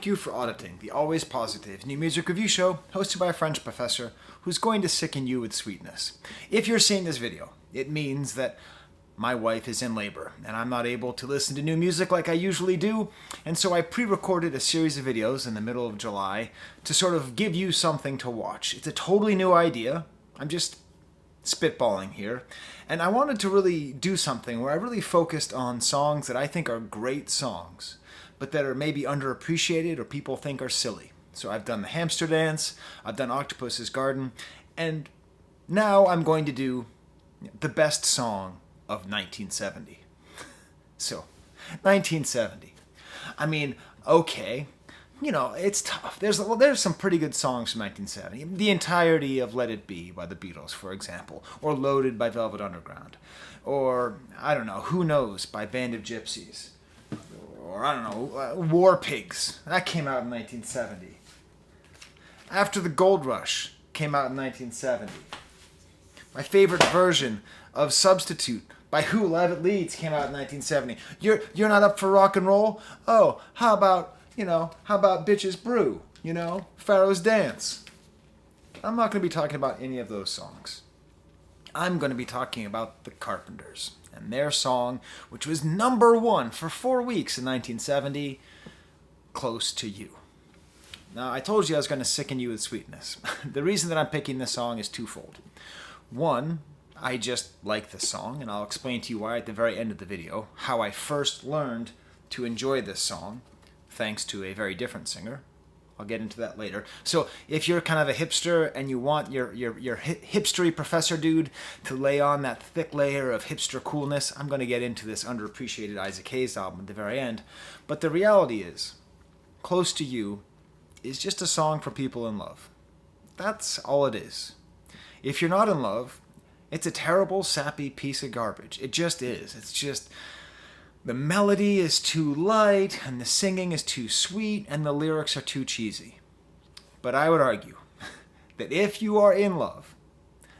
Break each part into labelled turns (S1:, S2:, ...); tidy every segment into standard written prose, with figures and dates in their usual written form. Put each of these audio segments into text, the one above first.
S1: Thank you for auditing the always positive new music review show hosted by a French professor who's going to sicken you with sweetness. If you're seeing this video, it means that my wife is in labor and I'm not able to listen to new music like I usually do, and so I pre-recorded a series of videos in the middle of July to sort of give you something to watch. It's a totally new idea. I'm just spitballing here, and I wanted to really do something where I really focused on songs that I think are great songs, but that are maybe underappreciated or people think are silly. So I've done the hamster dance, I've done Octopus's Garden, and now I'm going to do the best song of 1970. So, 1970. I mean, okay, you know, it's tough. There's some pretty good songs from 1970. The entirety of Let It Be by the Beatles, for example, or Loaded by Velvet Underground, or, I don't know, Who Knows by Band of Gypsies, or, I don't know, War Pigs. That came out in 1970. After the Gold Rush came out in 1970. My favorite version of Substitute by Who Live It Leeds came out in 1970. You're not up for rock and roll? Oh, how about Bitches Brew? Pharaoh's Dance. I'm not going to be talking about any of those songs. I'm going to be talking about the Carpenters and their song, which was number one for 4 weeks in 1970, Close to You. Now, I told you I was going to sicken you with sweetness. The reason that I'm picking this song is twofold. One, I just like this song, and I'll explain to you why at the very end of the video, how I first learned to enjoy this song, thanks to a very different singer. I'll get into that later. So if you're kind of a hipster and you want your hipstery professor dude to lay on that thick layer of hipster coolness, I'm going to get into this underappreciated Isaac Hayes album at the very end. But the reality is, Close to You is just a song for people in love. That's all it is. If you're not in love, it's a terrible, sappy piece of garbage. It just is. It's just, the melody is too light, and the singing is too sweet, and the lyrics are too cheesy. But I would argue that if you are in love,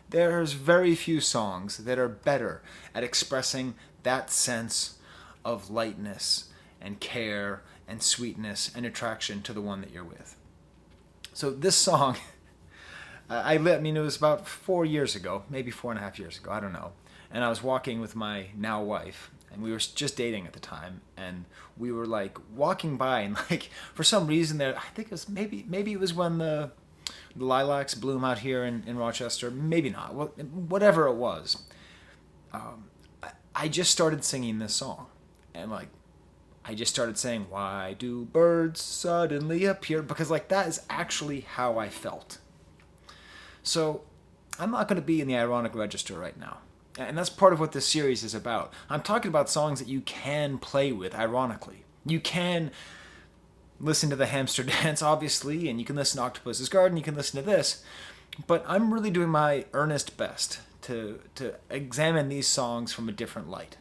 S1: there's very few songs that are better at expressing that sense of lightness and care and sweetness and attraction to the one that you're with. So this song, it was about 4 years ago, maybe 4.5 years ago, I don't know. And I was walking with my now wife, and we were just dating at the time, and we were like walking by, and like for some reason there, I think it was maybe it was when the lilacs bloom out here in Rochester, maybe not, whatever it was. I just started singing this song, and like I just started saying, "Why do birds suddenly appear?" Because like that is actually how I felt. So I'm not going to be in the ironic register right now. And that's part of what this series is about. I'm talking about songs that you can play with ironically. You can listen to the hamster dance, obviously, and you can listen to Octopus's Garden, you can listen to this. But I'm really doing my earnest best to examine these songs from a different light.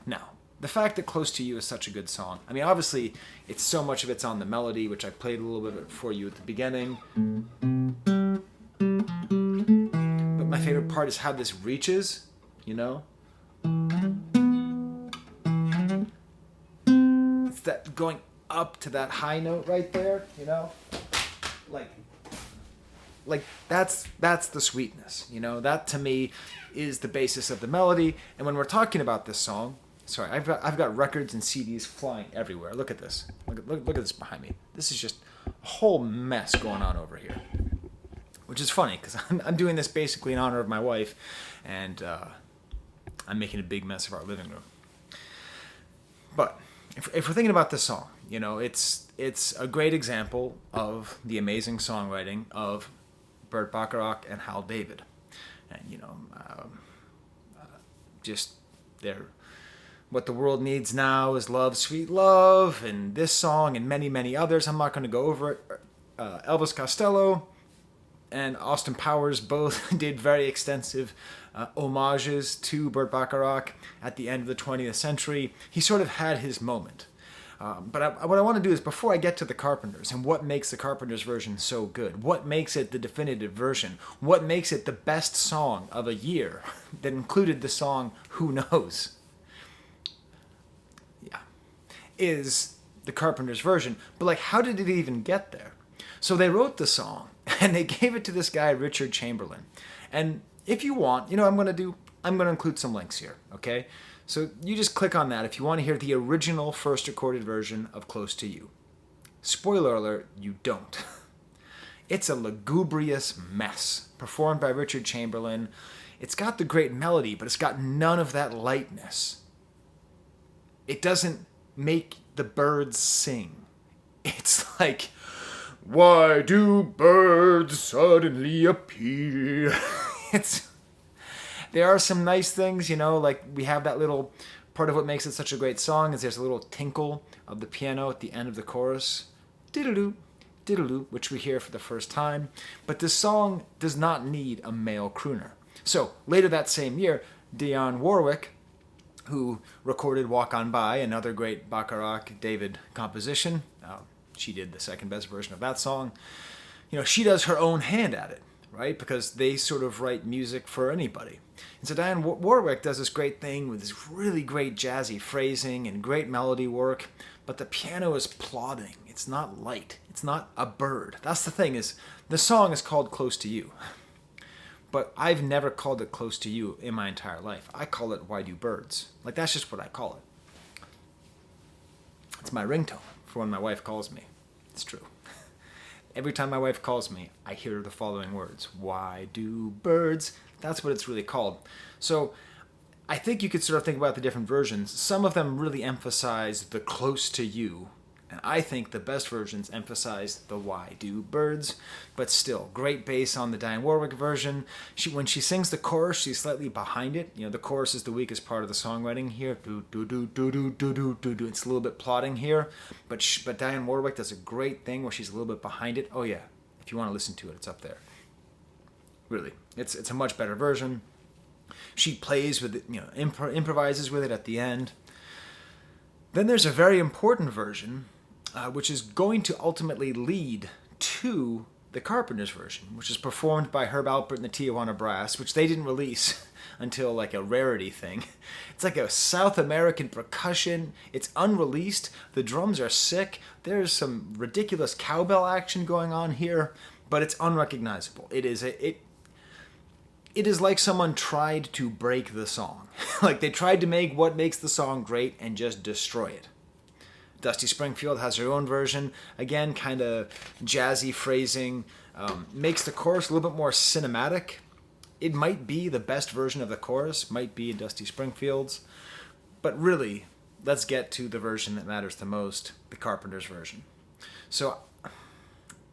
S1: Now, the fact that Close to You is such a good song, I mean, obviously, it's so much of it's on the melody, which I played a little bit for you at the beginning. But my favorite part is how this reaches, It's that going up to that high note right there, Like that's the sweetness, That to me is the basis of the melody. And when we're talking about this song, sorry, I've got records and CDs flying everywhere. Look at this. Look at this behind me. This is just a whole mess going on over here. Which is funny, because I'm doing this basically in honor of my wife, and I'm making a big mess of our living room. But if we're thinking about this song, it's a great example of the amazing songwriting of Burt Bacharach and Hal David. And, just what the world needs now is love, sweet love, and this song and many, many others. I'm not going to go over it. Elvis Costello and Austin Powers both did very extensive homages to Burt Bacharach at the end of the 20th century. He sort of had his moment. But what I want to do is, before I get to the Carpenters and what makes the Carpenters version so good, what makes it the definitive version, what makes it the best song of a year that included the song Who Knows, is the Carpenters version, but like, how did it even get there? So they wrote the song and they gave it to this guy, Richard Chamberlain. And if you want, I'm going to include some links here, okay? So you just click on that if you want to hear the original first recorded version of Close to You. Spoiler alert, you don't. It's a lugubrious mess, performed by Richard Chamberlain. It's got the great melody, but it's got none of that lightness. It doesn't make the birds sing. It's like, why do birds suddenly appear? There are some nice things, like we have that little part of what makes it such a great song is there's a little tinkle of the piano at the end of the chorus. Diddle-doo, diddle-doo, which we hear for the first time. But this song does not need a male crooner. So later that same year, Dionne Warwick, who recorded Walk On By, another great Bacharach David composition, she did the second best version of that song. She does her own hand at it, right? Because they sort of write music for anybody. And so Dionne Warwick does this great thing with this really great jazzy phrasing and great melody work, but the piano is plodding. It's not light. It's not a bird. That's the thing is, the song is called Close to You. But I've never called it Close to You in my entire life. I call it Why Do Birds? Like, that's just what I call it. It's my ringtone for when my wife calls me. It's true. Every time my wife calls me, I hear the following words. Why do birds? That's what it's really called. So I think you could sort of think about the different versions. Some of them really emphasize the close to you. And I think the best versions emphasize the why do birds. But still, great bass on the Dionne Warwick version. When she sings the chorus, she's slightly behind it. The chorus is the weakest part of the songwriting here. Do, do, do, do, do, do, do, do, do. It's a little bit plodding here. But Dionne Warwick does a great thing where she's a little bit behind it. Oh yeah, if you want to listen to it, it's up there. Really, it's a much better version. She plays with it, improvises with it at the end. Then there's a very important version, which is going to ultimately lead to the Carpenters version, which is performed by Herb Alpert and the Tijuana Brass, which they didn't release until like a rarity thing. It's like a South American percussion. It's unreleased. The drums are sick. There's some ridiculous cowbell action going on here, but it's unrecognizable. It is like someone tried to break the song. Like they tried to make what makes the song great and just destroy it. Dusty Springfield has her own version. Again, kind of jazzy phrasing. Makes the chorus a little bit more cinematic. It might be the best version of the chorus. Might be Dusty Springfield's. But really, let's get to the version that matters the most. The Carpenters version. So,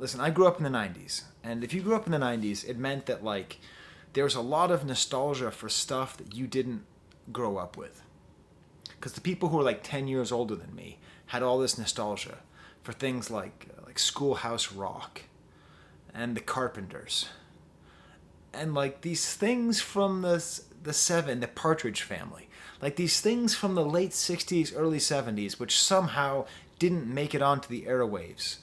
S1: listen, I grew up in the 90s. And if you grew up in the 90s, it meant that like there's a lot of nostalgia for stuff that you didn't grow up with. Because the people who are like 10 years older than me had all this nostalgia for things like Schoolhouse Rock and the Carpenters. And like these things from the Partridge Family. Like these things from the late 60s, early 70s, which somehow didn't make it onto the airwaves,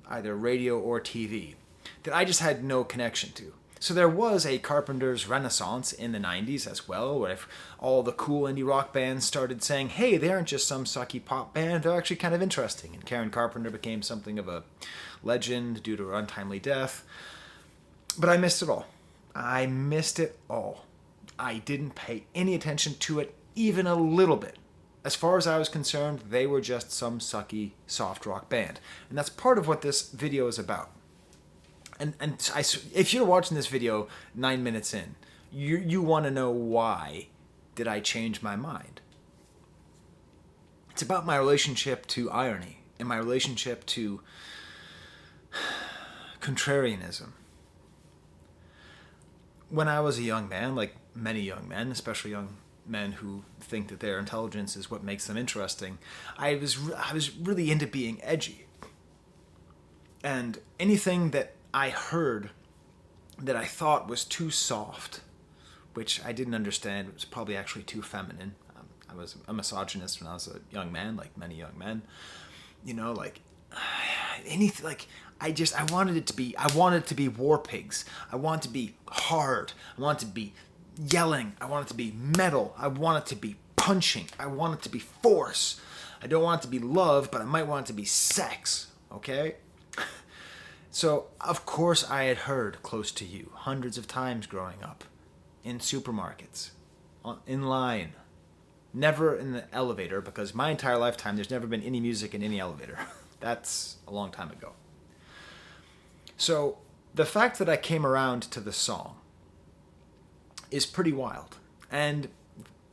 S1: either radio or TV, that I just had no connection to. So there was a Carpenters renaissance in the 90s as well, where all the cool indie rock bands started saying, hey, they aren't just some sucky pop band, they're actually kind of interesting. And Karen Carpenter became something of a legend due to her untimely death. But I missed it all. I missed it all. I didn't pay any attention to it, even a little bit. As far as I was concerned, they were just some sucky soft rock band. And that's part of what this video is about. And if you're watching this video 9 minutes in, you want to know why did I change my mind. It's about my relationship to irony and my relationship to contrarianism. When I was a young man, like many young men, especially young men who think that their intelligence is what makes them interesting, I was really into being edgy. And anything that I heard that I thought was too soft, which I didn't understand, it was probably actually too feminine. I was a misogynist when I was a young man, like many young men. Anything, like, I wanted it to be War Pigs. I want it to be hard. I want it to be yelling. I want it to be metal. I want it to be punching. I want it to be force. I don't want it to be love, but I might want it to be sex, okay? So, of course, I had heard Close to You hundreds of times growing up. In supermarkets, in line, never in the elevator, because my entire lifetime there's never been any music in any elevator. That's a long time ago. So, the fact that I came around to the song is pretty wild. And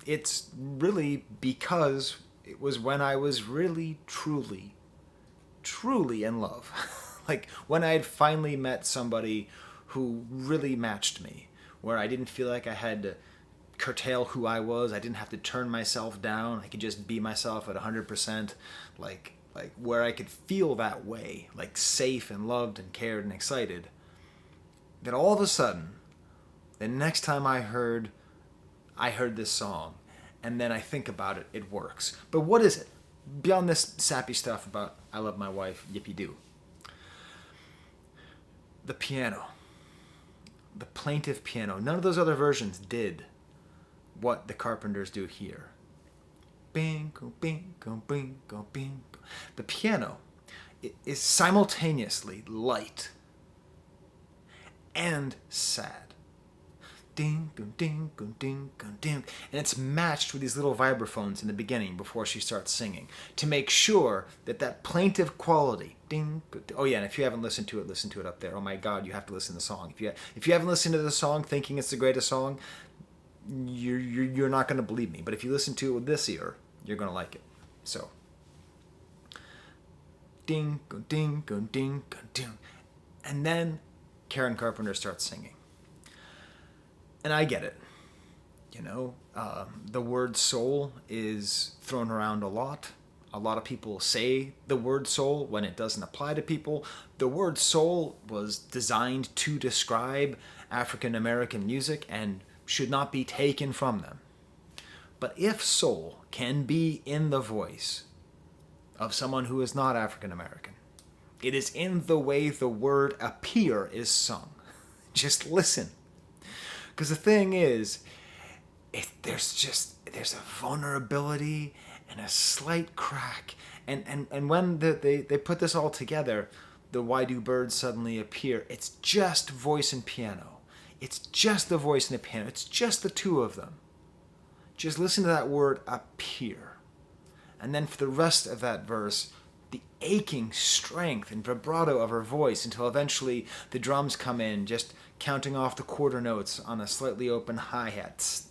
S1: it's really because it was when I was really, truly in love. Like when I had finally met somebody who really matched me, where I didn't feel like I had to curtail who I was. I didn't have to turn myself down. I could just be myself at 100%, like where I could feel that way, like safe and loved and cared and excited. That all of a sudden, the next time I heard this song, and then I think about it, it works. But what is it? Beyond this sappy stuff about I love my wife, yippee-doo. The piano. The plaintive piano. None of those other versions did what the Carpenters do here. Bingo, bingo, bingo, bingo. The piano is simultaneously light and sad. Ding, ding, ding, ding, ding. And it's matched with these little vibraphones in the beginning before she starts singing to make sure that that plaintive quality. Ding. Oh yeah, and if you haven't listened to it, listen to it up there. Oh my God, you have to listen to the song. If you haven't listened to the song thinking it's the greatest song, you're not going to believe me. But if you listen to it with this ear, you're going to like it. So. Ding, ding, ding, ding. And then Karen Carpenter starts singing. And I get it. You know, the word soul is thrown around a lot. A lot of people say the word soul when it doesn't apply to people. The word soul was designed to describe African American music and should not be taken from them. But if soul can be in the voice of someone who is not African American, it is in the way the word appear is sung. Just listen. Because the thing is, there's a vulnerability and a slight crack. And when they put this all together, the Why Do Birds Suddenly Appear, it's just voice and piano. It's just the voice and the piano. It's just the two of them. Just listen to that word appear. And then for the rest of that verse, the aching strength and vibrato of her voice until eventually the drums come in, just counting off the quarter notes on a slightly open hi-hat.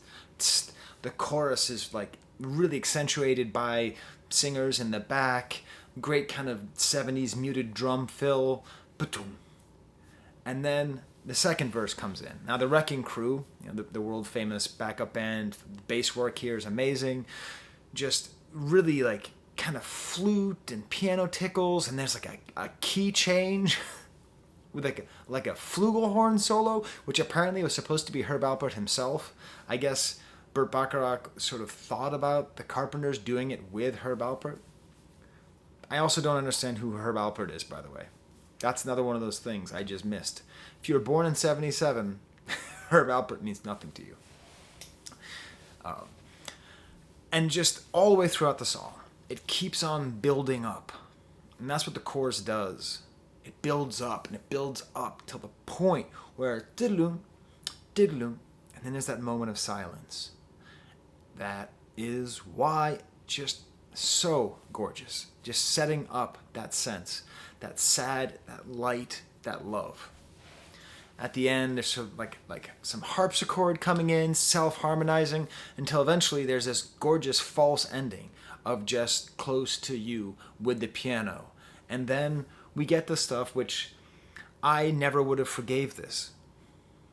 S1: The chorus is like really accentuated by singers in the back, great kind of 70s muted drum fill, and then the second verse comes in. Now the Wrecking Crew, the world famous backup band, bass work here is amazing, just really like kind of flute and piano tickles, and there's like a key change with like a flugelhorn solo, which apparently was supposed to be Herb Alpert himself. I guess Burt Bacharach sort of thought about the Carpenters doing it with Herb Alpert. I also don't understand who Herb Alpert is, by the way. That's another one of those things I just missed. If you were born in 77, Herb Alpert means nothing to you. And just all the way throughout the song, it keeps on building up. And that's what the chorus does. It builds up and it builds up till the point where diddle-oom, diddle-oom, and then there's that moment of silence. That is why just so gorgeous. Just setting up that sense, that sad, that light, that love. At the end, there's sort of like some harpsichord coming in, self-harmonizing, until eventually there's this gorgeous false ending of just Close to You with the piano. And then we get the stuff which I never would have forgave this.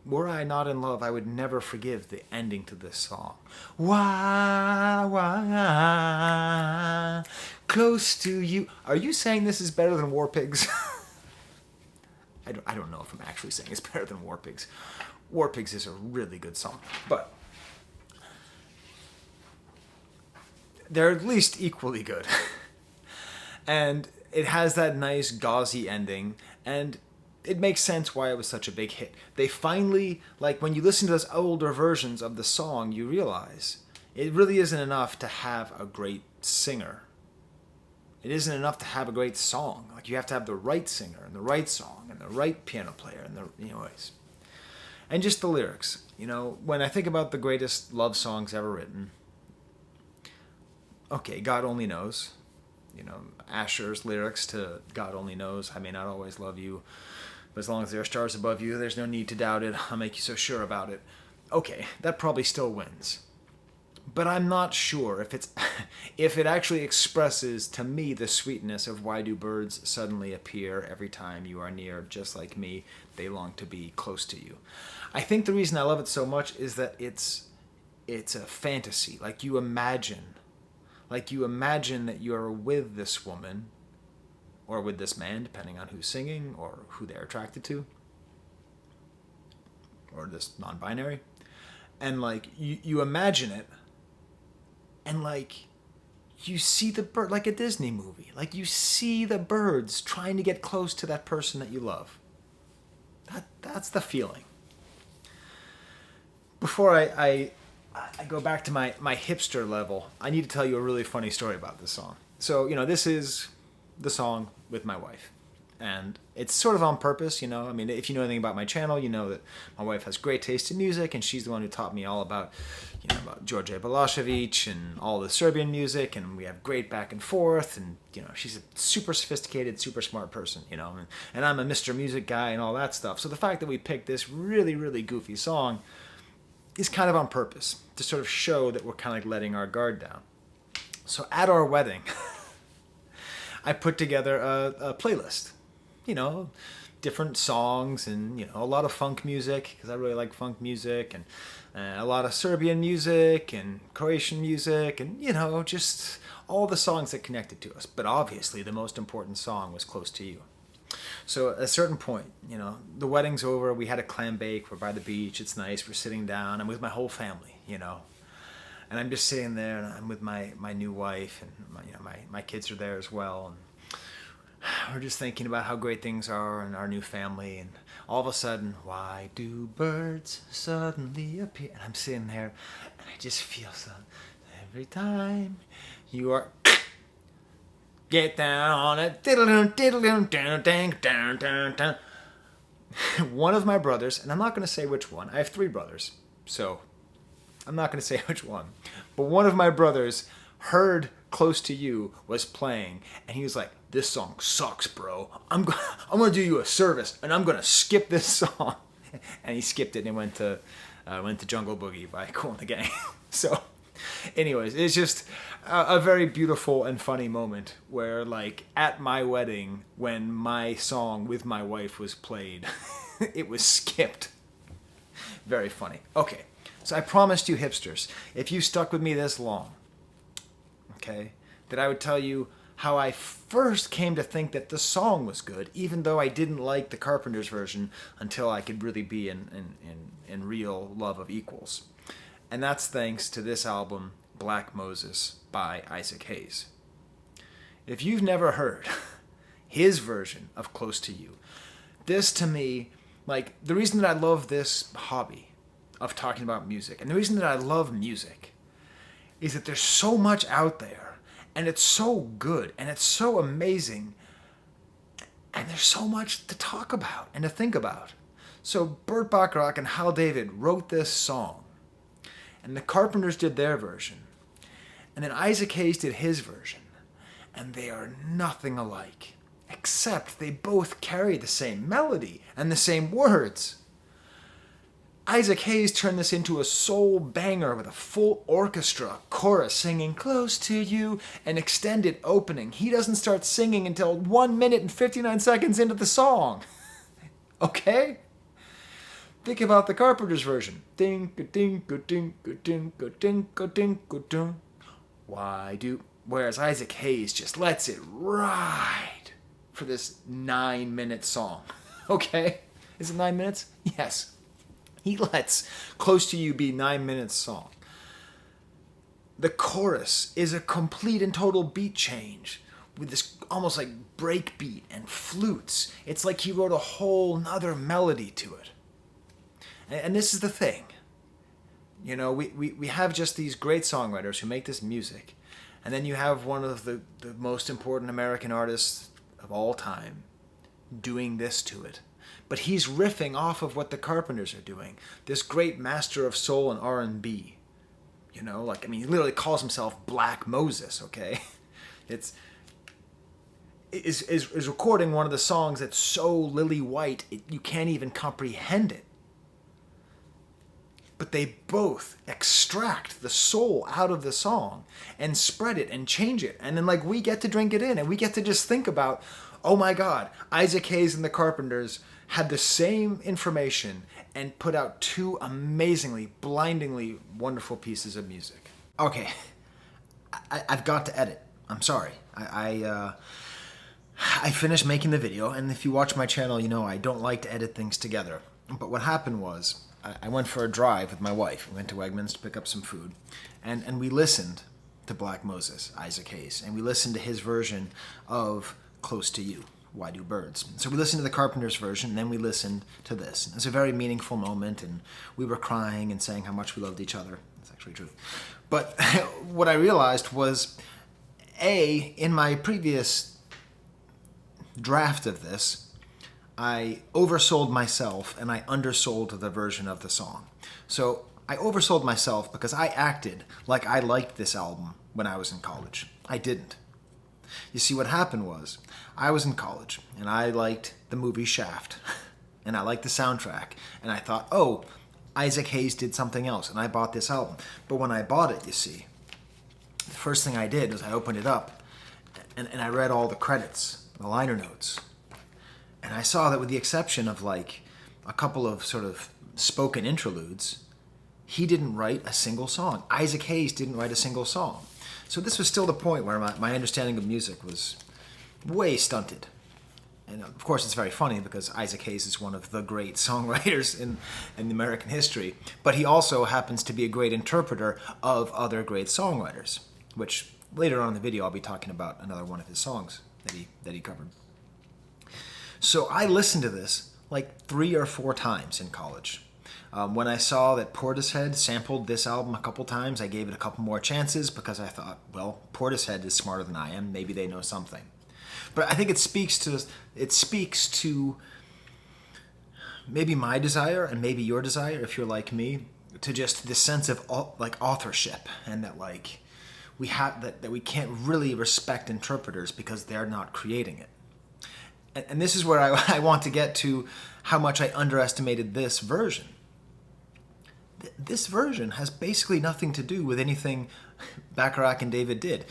S1: Were I not in love, I would never forgive the ending to this song. Why, close to you. Are you saying this is better than War Pigs? I don't know if I'm actually saying it's better than War Pigs. War Pigs is a really good song, but they're at least equally good. And it has that nice gauzy ending, and it makes sense why it was such a big hit. They finally, like when you listen to those older versions of the song, you realize it really isn't enough to have a great singer. It isn't enough to have a great song. Like, you have to have the right singer and the right song and the right piano player and and just the lyrics. When I think about the greatest love songs ever written, okay, God Only Knows. Asher's lyrics to God Only Knows, I may not always love you, but as long as there are stars above you, there's no need to doubt it. I'll make you so sure about it. Okay, that probably still wins. But I'm not sure if it actually expresses to me the sweetness of why do birds suddenly appear every time you are near, just like me, they long to be close to you. I think the reason I love it so much is that it's a fantasy. Like you imagine that you're with this woman or with this man, depending on who's singing or who they're attracted to, or this non-binary. And like you imagine it, and like you see the bird, like a Disney movie. Like you see the birds trying to get close to that person that you love. That's the feeling. Before I go back to my hipster level, I need to tell you a really funny story about this song. So, this is the song with my wife. And it's sort of on purpose, I mean, if you know anything about my channel, you know that my wife has great taste in music, and she's the one who taught me all about, about George Balašević and all the Serbian music, and we have great back and forth, and, she's a super sophisticated, super smart person, and I'm a Mr. Music guy and all that stuff. So the fact that we picked this really, really goofy song is kind of on purpose, to sort of show that we're kind of like letting our guard down. So at our wedding, I put together a playlist. Different songs and, a lot of funk music, because I really like funk music, and a lot of Serbian music and Croatian music, and, just all the songs that connected to us. But obviously the most important song was Close to You. So at a certain point, the wedding's over, we had a clam bake, we're by the beach, it's nice, we're sitting down, I'm with my whole family, and I'm just sitting there, and I'm with my new wife, and my kids are there as well, and we're just thinking about how great things are in our new family, and all of a sudden, why do birds suddenly appear? And I'm sitting there, and I just feel every time you are get down on it, one of my brothers, and I'm not going to say which one, I have 3 brothers, so I'm not going to say which one, but one of my brothers heard Close to You was playing, and he was like, this song sucks, bro. I'm going to do you a service, and I'm going to skip this song. And he skipped it and went to Jungle Boogie by Kool and the Gang. So, anyways, it's just a very beautiful and funny moment where, like, at my wedding, when my song with my wife was played, it was skipped. Very funny. Okay, so I promised you hipsters, if you stuck with me this long, okay, that I would tell you how I first came to think that the song was good, even though I didn't like the Carpenters version until I could really be in real love of equals. And that's thanks to this album, Black Moses by Isaac Hayes. If you've never heard his version of Close to You, this to me, like, the reason that I love this hobby of talking about music, and the reason that I love music, is that there's so much out there, and it's so good, and it's so amazing, and there's so much to talk about and to think about. So Burt Bacharach and Hal David wrote this song, and the Carpenters did their version, and then Isaac Hayes did his version, and they are nothing alike, except they both carry the same melody and the same words. Isaac Hayes turned this into a soul banger with a full orchestra, chorus singing Close to You, an extended opening. He doesn't start singing until 1 minute and 59 seconds into the song. Okay? Think about the Carpenters version. Whereas Isaac Hayes just lets it ride for this 9-minute song. Okay? Is it 9 minutes? Yes. He lets Close to You be 9 minutes song. The chorus is a complete and total beat change with this almost like break beat and flutes. It's like he wrote a whole nother melody to it. And this is the thing. We have just these great songwriters who make this music, And then you have one of the most important American artists of all time doing this to it. But he's riffing off of what the Carpenters are doing. This great master of soul and R&B. You know, like, I mean, he literally calls himself Black Moses, okay? Is recording one of the songs that's so lily white, you can't even comprehend it. But they both extract the soul out of the song and spread it and change it. And then, like, we get to drink it in and we get to just think about, oh my God, Isaac Hayes and the Carpenters had the same information and put out two amazingly, blindingly wonderful pieces of music. Okay, I've got to edit. I'm sorry. I finished making the video, and if you watch my channel, you know I don't like to edit things together. But what happened was, I went for a drive with my wife. We went to Wegmans to pick up some food, and we listened to Black Moses, Isaac Hayes, and we listened to his version of Close to You, Why Do Birds? So we listened to the Carpenters version, and then we listened to this. It was a very meaningful moment, and we were crying and saying how much we loved each other. That's actually true. But what I realized was, in my previous draft of this, I oversold myself and I undersold the version of the song. So I oversold myself because I acted like I liked this album when I was in college. I didn't. You see, what happened was, I was in college and I liked the movie Shaft and I liked the soundtrack, and I thought, oh, Isaac Hayes did something else, and I bought this album. But when I bought it, you see, the first thing I did was I opened it up and I read all the credits, the liner notes. And I saw that with the exception of like a couple of sort of spoken interludes, he didn't write a single song. Isaac Hayes didn't write a single song. So this was still the point where my understanding of music was way stunted. And of course it's very funny because Isaac Hayes is one of the great songwriters in American history, but he also happens to be a great interpreter of other great songwriters, which later on in the video I'll be talking about another one of his songs that he covered. So I listened to this like 3 or 4 times in college. When I saw that Portishead sampled this album a couple times, I gave it a couple more chances because I thought, well, Portishead is smarter than I am. Maybe they know something. But I think it speaks to maybe my desire and maybe your desire, if you're like me, to just this sense of like authorship, and that like we have that we can't really respect interpreters because they're not creating it. And this is where I want to get to how much I underestimated this version. This version has basically nothing to do with anything Bacharach and David did.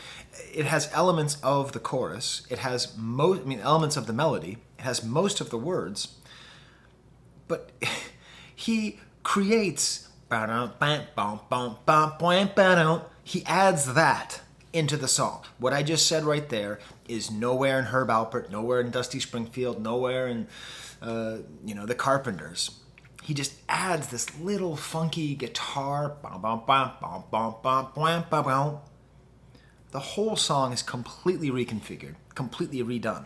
S1: It has elements of the chorus. It has elements of the melody. It has most of the words. But he creates, he adds that into the song. What I just said right there is nowhere in Herb Alpert, nowhere in Dusty Springfield, nowhere in the Carpenters. He just adds this little funky guitar. The whole song is completely reconfigured, completely redone.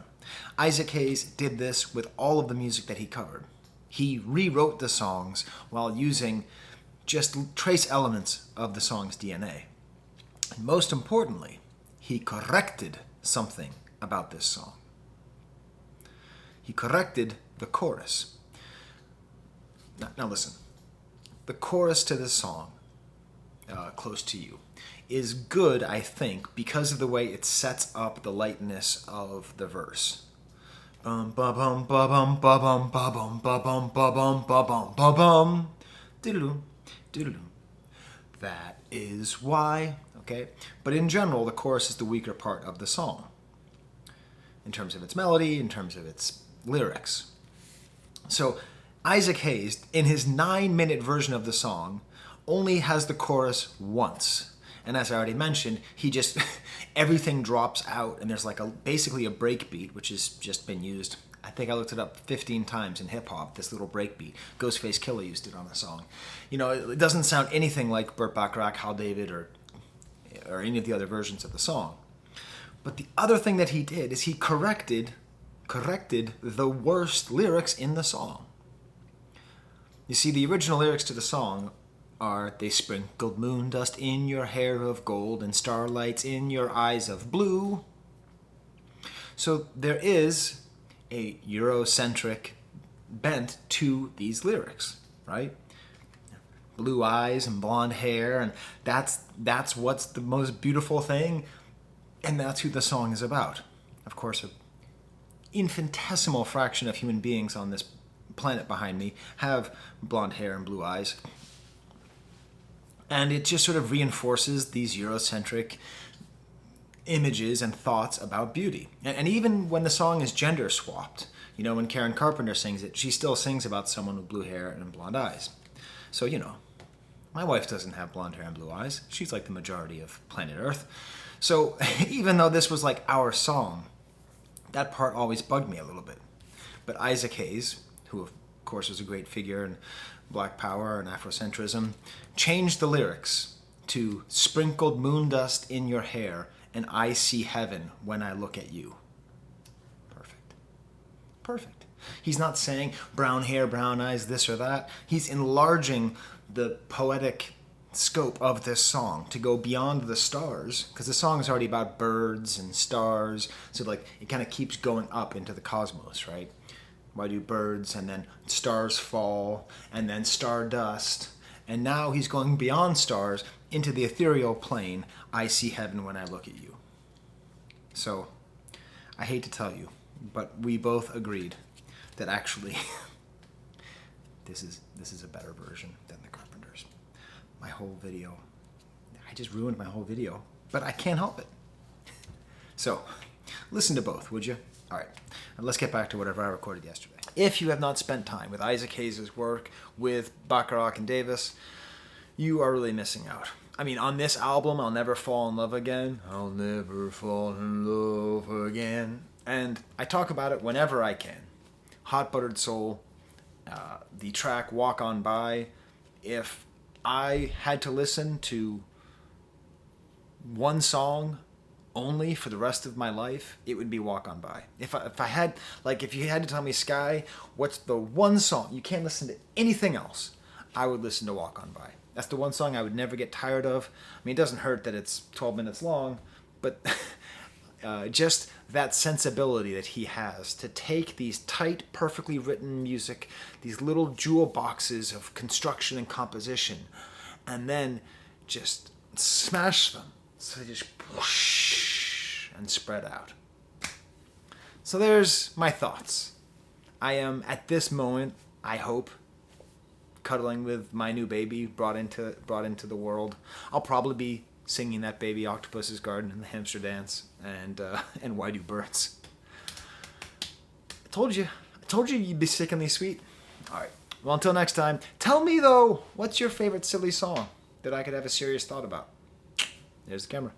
S1: Isaac Hayes did this with all of the music that he covered. He rewrote the songs while using just trace elements of the song's DNA. And most importantly, he corrected something about this song. He corrected the chorus. Now listen, the chorus to this song, Close to You, is good, I think, because of the way it sets up the lightness of the verse. Bum ba bum ba bum ba bum ba bum ba bum ba bum ba bum ba bum. Diddle-doo, diddle-doo. That is why, okay? But in general, the chorus is the weaker part of the song, in terms of its melody, in terms of its lyrics. So Isaac Hayes, in his 9-minute version of the song, only has the chorus once. And as I already mentioned, he just, everything drops out, and there's like basically a break beat, which has just been used, I think I looked it up 15 times in hip-hop, this little break beat. Ghostface Killah used it on the song. You know, it doesn't sound anything like Burt Bacharach, Hal David, or any of the other versions of the song. But the other thing that he did is he corrected the worst lyrics in the song. You see, the original lyrics to the song are they sprinkled moon dust in your hair of gold and starlights in your eyes of blue? So there is a Eurocentric bent to these lyrics, right? Blue eyes and blonde hair, and that's what's the most beautiful thing, and that's who the song is about. Of course, an infinitesimal fraction of human beings on this planet behind me have blonde hair and blue eyes. And it just sort of reinforces these Eurocentric images and thoughts about beauty. And even when the song is gender swapped, you know, when Karen Carpenter sings it, she still sings about someone with blue hair and blonde eyes. So, you know, my wife doesn't have blonde hair and blue eyes. She's like the majority of planet Earth. So even though this was like our song, that part always bugged me a little bit. But Isaac Hayes, who of course was a great figure in Black Power and Afrocentrism, changed the lyrics to sprinkled moon dust in your hair and I see heaven when I look at you. Perfect. Perfect. He's not saying brown hair, brown eyes, this or that. He's enlarging the poetic scope of this song to go beyond the stars, because the song is already about birds and stars, so like it kind of keeps going up into the cosmos, right? Why do birds and then stars fall and then stardust, and now he's going beyond stars into the ethereal plane. I see heaven when I look at you. So I hate to tell you, but we both agreed that actually this is a better version than the Carpenters. My whole video, I just ruined my whole video, but I can't help it. So listen to both, would you? All right, and let's get back to whatever I recorded yesterday. If you have not spent time with Isaac Hayes' work, with Bacharach and Davis, you are really missing out. I mean, on this album, I'll Never Fall in Love Again. I'll never fall in love again. And I talk about it whenever I can. Hot Buttered Soul, the track Walk On By. If I had to listen to one song only for the rest of my life, it would be Walk On By. If I had, like, if you had to tell me, Sky, what's the one song, you can't listen to anything else, I would listen to Walk On By. That's the one song I would never get tired of. I mean, it doesn't hurt that it's 12 minutes long, but just that sensibility that he has to take these tight, perfectly written music, these little jewel boxes of construction and composition, and then just smash them. So they just whoosh and spread out. So there's my thoughts. I am, at this moment, I hope, cuddling with my new baby brought into the world. I'll probably be singing that baby Octopus's Garden and the Hamster Dance and Why Do Birds. I told you you'd be sickeningly sweet. All right. Well, until next time, tell me though, what's your favorite silly song that I could have a serious thought about? There's the camera.